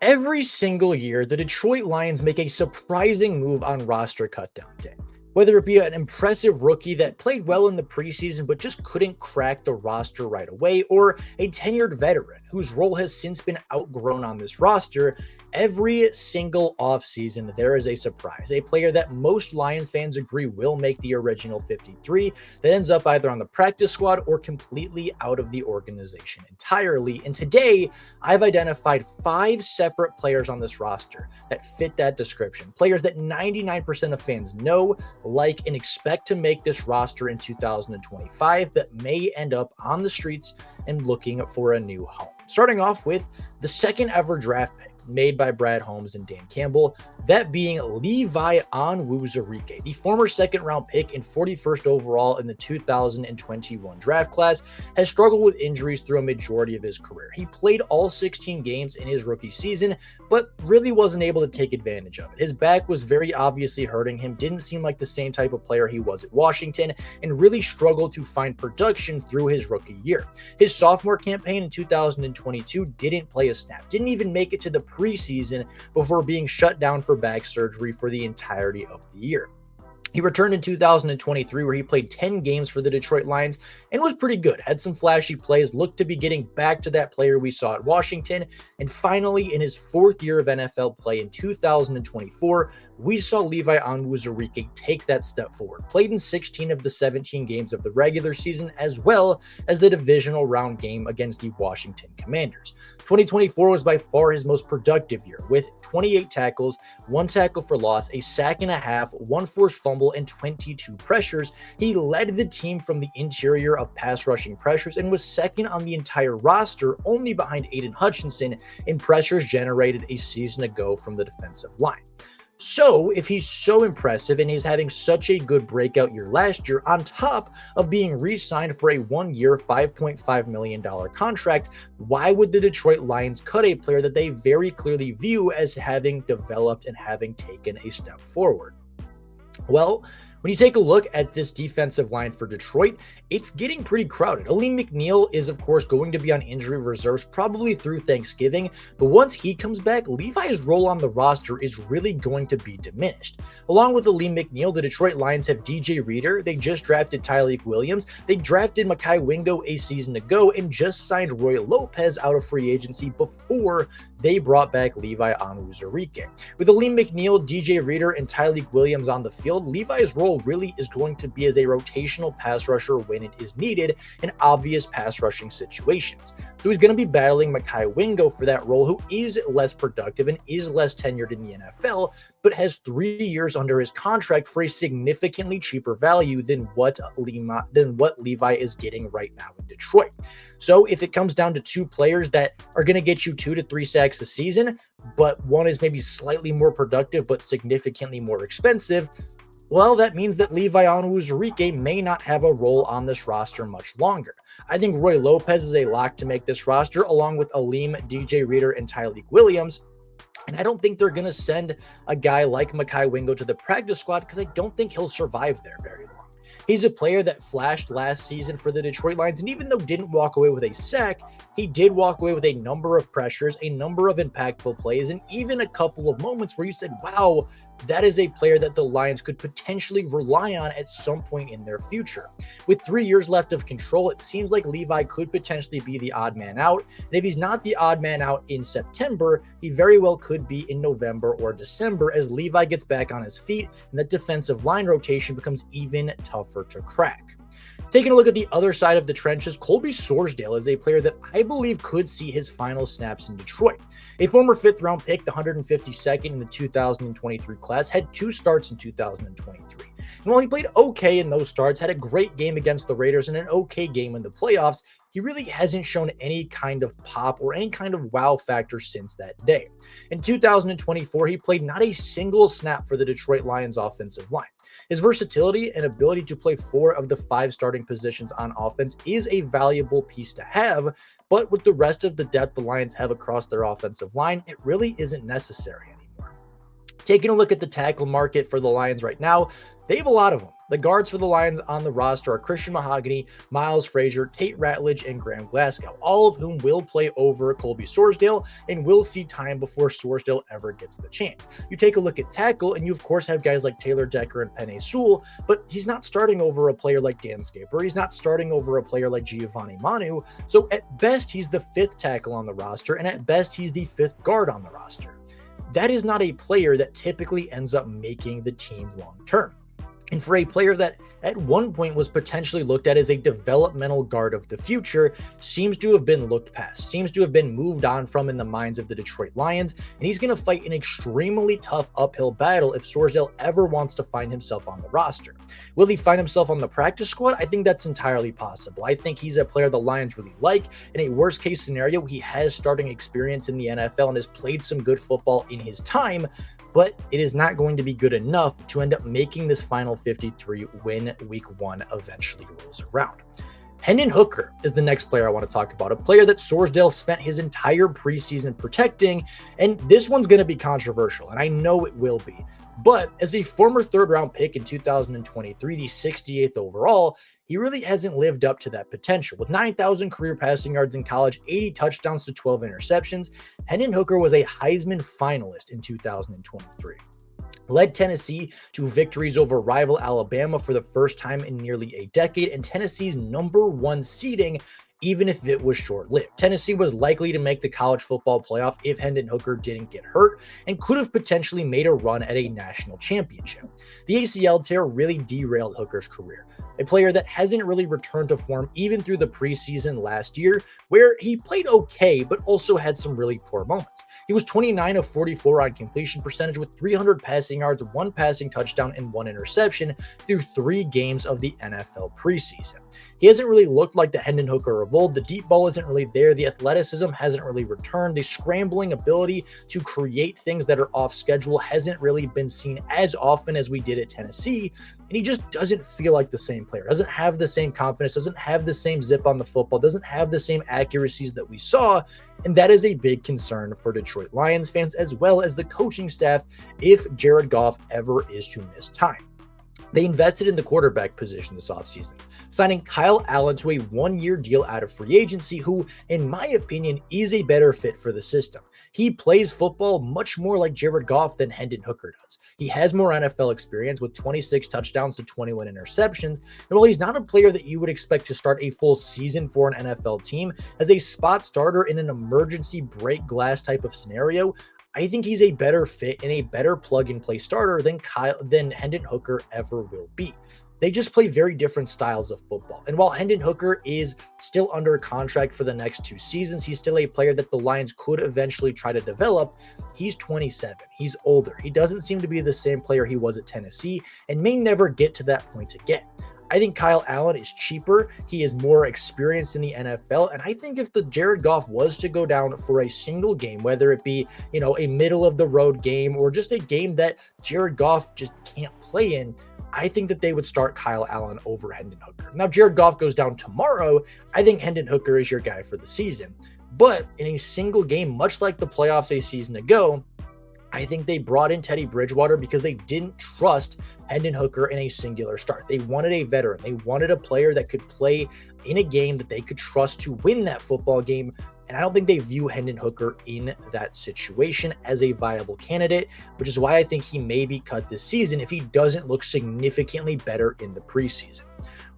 Every single year, the Detroit Lions make a surprising move on roster cutdown day. Whether it be an impressive rookie that played well in the preseason but just couldn't crack the roster right away, or a tenured veteran whose role has since been outgrown on this roster, every single offseason there is a surprise. A player that most Lions fans agree will make the original 53 that ends up either on the practice squad or completely out of the organization entirely. And today, I've identified 5 separate players on this roster that fit that description. Players that 99% of fans know, like, and expect to make this roster in 2025 that may end up on the streets and looking for a new home. Starting off with the second ever draft pick made by Brad Holmes and Dan Campbell, that being Levi Onwuzurike, the former second-round pick and 41st overall in the 2021 draft class, has struggled with injuries through a majority of his career. He played all 16 games in his rookie season, but really wasn't able to take advantage of it. His back was very obviously hurting him, didn't seem like the same type of player he was at Washington, and really struggled to find production through his rookie year. His sophomore campaign in 2022 didn't play a snap, didn't even make it to the preseason before being shut down for back surgery for the entirety of the year. He returned in 2023 where he played 10 games for the Detroit Lions and was pretty good, had some flashy plays, looked to be getting back to that player we saw at Washington, and finally in his 4th year of NFL play in 2024, we saw Levi Onwuzurike take that step forward. Played in 16 of the 17 games of the regular season as well as the divisional round game against the Washington Commanders. 2024 was by far his most productive year, with 28 tackles, 1 tackle for loss, a sack and a half, 1 forced fumble, and 22 pressures. He led the team from the interior of pass rushing pressures and was second on the entire roster, only behind Aiden Hutchinson in pressures generated a season ago from the defensive line. So, if he's so impressive and he's having such a good breakout year last year, on top of being re-signed for a 1-year, $5.5 million contract, why would the Detroit Lions cut a player that they very clearly view as having developed and having taken a step forward? Well, when you take a look at this defensive line for Detroit, it's getting pretty crowded. Alim McNeill is, of course, going to be on injury reserves probably through Thanksgiving, but once he comes back, Levi's role on the roster is really going to be diminished. Along with Alim McNeill, the Detroit Lions have DJ Reader, they just drafted Tyleik Williams, they drafted Mekhi Wingo a season ago, and just signed Roy Lopez out of free agency before they brought back Levi Onwuzurike. With Alim McNeill, DJ Reader, and Tyleik Williams on the field, Levi's role really is going to be as a rotational pass rusher when it is needed in obvious pass rushing situations. So he's going to be battling Mekhi Wingo for that role, who is less productive and is less tenured in the NFL, but has 3 years under his contract for a significantly cheaper value than what Levi is getting right now in Detroit. So if it comes down to 2 players that are going to get you 2 to 3 sacks a season, but one is maybe slightly more productive but significantly more expensive, well, that means that Levi Onwuzurike may not have a role on this roster much longer. I think Roy Lopez is a lock to make this roster, along with Alim, DJ Reader, and Tyleik Williams. And I don't think they're going to send a guy like Mekhi Wingo to the practice squad because I don't think he'll survive there very long. He's a player that flashed last season for the Detroit Lions, and even though didn't walk away with a sack, he did walk away with a number of pressures, a number of impactful plays, and even a couple of moments where you said, wow, that is a player that the Lions could potentially rely on at some point in their future. With 3 years left of control, it seems like Levi could potentially be the odd man out. And if he's not the odd man out in September, he very well could be in November or December as Levi gets back on his feet and that defensive line rotation becomes even tougher to crack. Taking a look at the other side of the trenches, Colby Sorsdal is a player that I believe could see his final snaps in Detroit. A former 5th-round pick, the 152nd in the 2023 class, had 2 starts in 2023. And while he played okay in those starts, had a great game against the Raiders and an okay game in the playoffs, he really hasn't shown any kind of pop or any kind of wow factor since that day. In 2024, he played not a single snap for the Detroit Lions offensive line. His versatility and ability to play 4 of the 5 starting positions on offense is a valuable piece to have, but with the rest of the depth the Lions have across their offensive line, it really isn't necessary anymore. Taking a look at the tackle market for the Lions right now, they have a lot of them. The guards for the Lions on the roster are Christian Mahogany, Miles Frazier, Tate Ratledge, and Graham Glasgow, all of whom will play over Colby Sorsdal and will see time before Sorsdal ever gets the chance. You take a look at tackle, and you of course have guys like Taylor Decker and Penei Sewell, but he's not starting over a player like Dan Skaper. He's not starting over a player like Giovanni Manu. So at best, he's the fifth tackle on the roster, and at best, he's the fifth guard on the roster. That is not a player that typically ends up making the team long term. And for a player that at one point was potentially looked at as a developmental guard of the future, seems to have been looked past, seems to have been moved on from in the minds of the Detroit Lions, and he's going to fight an extremely tough uphill battle if Sorsdal ever wants to find himself on the roster. Will he find himself on the practice squad? I think that's entirely possible. I think he's a player the Lions really like. In a worst case scenario, he has starting experience in the NFL and has played some good football in his time, but it is not going to be good enough to end up making this final 53 when week one eventually rolls around. Hendon Hooker is the next player I want to talk about, a player that Sorsdal spent his entire preseason protecting, and this one's going to be controversial, and I know it will be. But as a former third-round pick in 2023, the 68th overall, he really hasn't lived up to that potential. With 9,000 career passing yards in college, 80 touchdowns to 12 interceptions, Hendon Hooker was a Heisman finalist in 2023. Led Tennessee to victories over rival Alabama for the first time in nearly a decade, and Tennessee's #1 seeding, even if it was short-lived. Tennessee was likely to make the college football playoff if Hendon Hooker didn't get hurt, and could have potentially made a run at a national championship. The ACL tear really derailed Hooker's career, a player that hasn't really returned to form even through the preseason last year, where he played okay, but also had some really poor moments. He was 29 of 44 on completion percentage with 300 passing yards, 1 passing touchdown, and 1 interception through 3 games of the NFL preseason. He hasn't really looked like the Hendon Hooker of old. The deep ball isn't really there. The athleticism hasn't really returned. The scrambling ability to create things that are off schedule hasn't really been seen as often as we did at Tennessee. And he just doesn't feel like the same player, doesn't have the same confidence, doesn't have the same zip on the football, doesn't have the same accuracies that we saw. And that is a big concern for Detroit Lions fans, as well as the coaching staff, if Jared Goff ever is to miss time. They invested in the quarterback position this offseason, signing Kyle Allen to a 1-year deal out of free agency, who, in my opinion, is a better fit for the system. He plays football much more like Jared Goff than Hendon Hooker does. He has more NFL experience with 26 touchdowns to 21 interceptions. And while he's not a player that you would expect to start a full season for an NFL team, as a spot starter in an emergency break glass type of scenario, I think he's a better fit and a better plug-and-play starter than Hendon Hooker ever will be. They just play very different styles of football. And while Hendon Hooker is still under contract for the next 2 seasons, he's still a player that the Lions could eventually try to develop. He's 27. He's older. He doesn't seem to be the same player he was at Tennessee and may never get to that point again. I think Kyle Allen is cheaper. He is more experienced in the NFL. And I think if the Jared Goff was to go down for a single game, whether it be, a middle of the road game or just a game that Jared Goff just can't play in, I think that they would start Kyle Allen over Hendon Hooker. Now, Jared Goff goes down tomorrow. I think Hendon Hooker is your guy for the season. But in a single game, much like the playoffs a season ago, I think they brought in Teddy Bridgewater because they didn't trust Hendon Hooker in a singular start. They wanted a veteran. They wanted a player that could play in a game that they could trust to win that football game. And I don't think they view Hendon Hooker in that situation as a viable candidate, which is why I think he may be cut this season if he doesn't look significantly better in the preseason.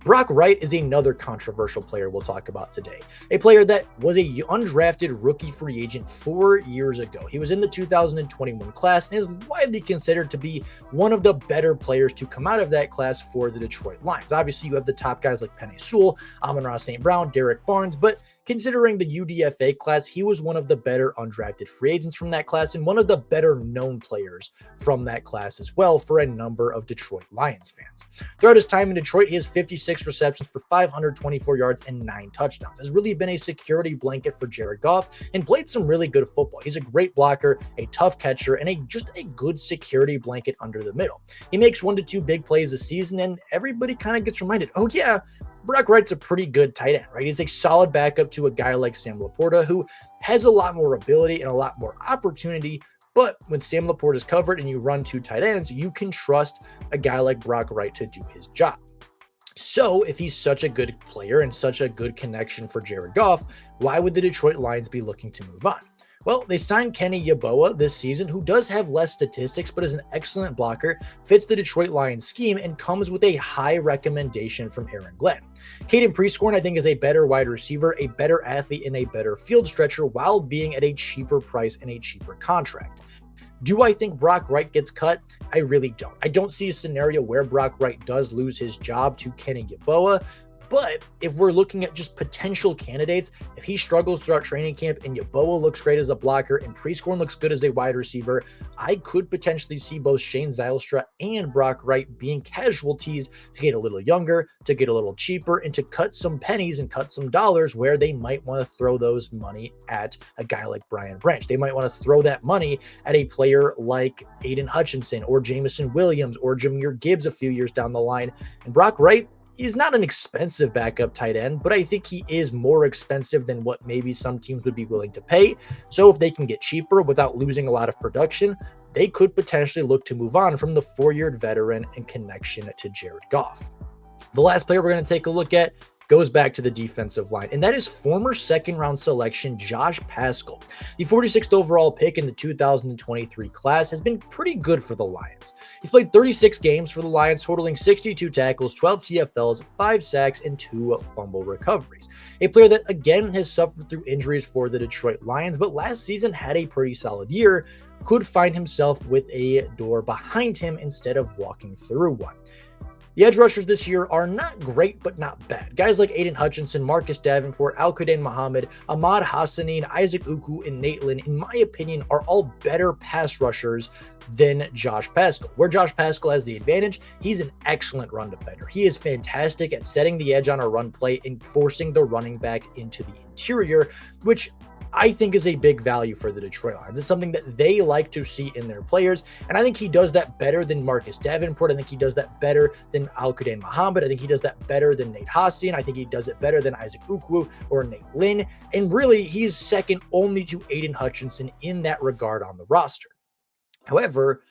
Brock Wright is another controversial player we'll talk about today, a player that was a undrafted rookie free agent 4 years ago. He was in the 2021 class and is widely considered to be one of the better players to come out of that class for the Detroit Lions. Obviously, you have the top guys like Penei Sewell, Amon-Ra St. Brown, Derek Barnes, but considering the UDFA class, he was one of the better undrafted free agents from that class and one of the better known players from that class as well for a number of Detroit Lions fans. Throughout his time in Detroit, he has 56 receptions for 524 yards and 9 touchdowns. Has really been a security blanket for Jared Goff and played some really good football. He's a great blocker, a tough catcher, and just a good security blanket under the middle. He makes 1 to 2 big plays a season, and everybody kind of gets reminded, oh yeah, Brock Wright's a pretty good tight end, right? He's a solid backup to a guy like Sam Laporta, who has a lot more ability and a lot more opportunity, But when Sam Laporte is covered and you run 2 tight ends, you can trust a guy like Brock Wright to do his job. So if he's such a good player and such a good connection for Jared Goff, why would the Detroit Lions be looking to move on? Well, they signed Kenny Yeboah this season, who does have less statistics, but is an excellent blocker, fits the Detroit Lions scheme, and comes with a high recommendation from Aaron Glenn. Caden Prescorn, I think, is a better wide receiver, a better athlete, and a better field stretcher while being at a cheaper price and a cheaper contract. Do I think Brock Wright gets cut? I really don't. I don't see a scenario where Brock Wright does lose his job to Kenny Yeboah. But if we're looking at just potential candidates, if he struggles throughout training camp and Yeboah looks great as a blocker and Prescorn looks good as a wide receiver, I could potentially see both Shane Zylstra and Brock Wright being casualties to get a little younger, to get a little cheaper, and to cut some pennies and cut some dollars where they might want to throw those money at a guy like Brian Branch. They might want to throw that money at a player like Aiden Hutchinson or Jameson Williams or Jahmyr Gibbs a few years down the line. And Brock Wright, he's not an expensive backup tight end, but I think he is more expensive than what maybe some teams would be willing to pay. So if they can get cheaper without losing a lot of production, they could potentially look to move on from the 4-year veteran and connection to Jared Goff. The last player we're going to take a look at goes back to the defensive line, and that is former second-round selection Josh Paschal. The 46th overall pick in the 2023 class has been pretty good for the Lions. He's played 36 games for the Lions, totaling 62 tackles, 12 TFLs, 5 sacks, and 2 fumble recoveries. A player that, again, has suffered through injuries for the Detroit Lions, but last season had a pretty solid year, could find himself with a door behind him instead of walking through one. The edge rushers this year are not great, but not bad. Guys like Aiden Hutchinson, Marcus Davenport, Al-Quadin Muhammad, Ahmad Hassanin, Isaac Uku, and Nate Lynn, in my opinion, are all better pass rushers than Josh Paschal. Where Josh Paschal has the advantage, he's an excellent run defender. He is fantastic at setting the edge on a run play and forcing the running back into the interior, which I think is a big value for the Detroit Lions. It's something that they like to see in their players, and I think he does that better than Marcus Davenport. I think he does that better than Al-Quadin Muhammad. I think he does that better than Nate Hassan. I think he does it better than Isaac Ukwu or Nate Lynn, and really, he's second only to Aiden Hutchinson in that regard on the roster. However,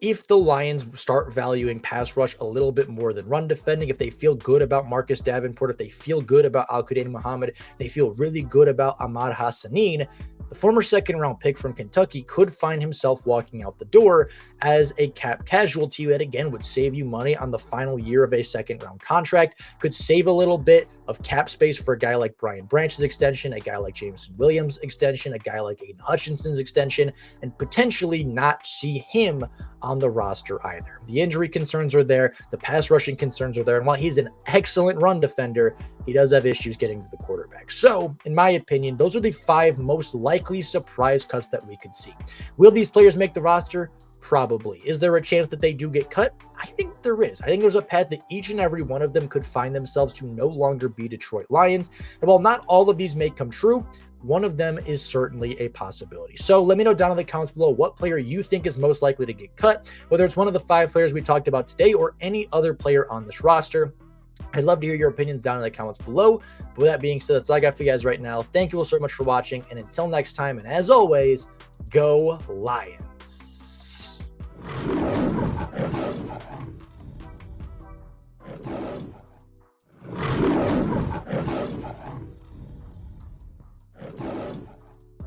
if the Lions start valuing pass rush a little bit more than run defending, if they feel good about Marcus Davenport, if they feel good about Al-Quadin Muhammad, they feel really good about Ahmad Hassanin, the former second-round pick from Kentucky could find himself walking out the door as a cap casualty that, again, would save you money on the final year of a second-round contract, could save a little bit of cap space for a guy like Brian Branch's extension, a guy like Jameson Williams' extension, a guy like Aiden Hutchinson's extension, and potentially not see him on the roster either. The injury concerns are there, the pass rushing concerns are there, and while he's an excellent run defender, he does have issues getting to the quarterback. So, in my opinion, those are the 5 most likely surprise cuts that we could see. Will these players make the roster? Probably. Is there a chance that they do get cut? I think there is. I think there's a path that each and every one of them could find themselves to no longer be Detroit Lions. And while not all of these may come true, one of them is certainly a possibility. So let me know down in the comments below what player you think is most likely to get cut, whether it's one of the 5 players we talked about today or any other player on this roster. I'd love to hear your opinions down in the comments below. But with that being said, that's all I got for you guys right now. Thank you all so much for watching. And until next time, and as always, go Lions.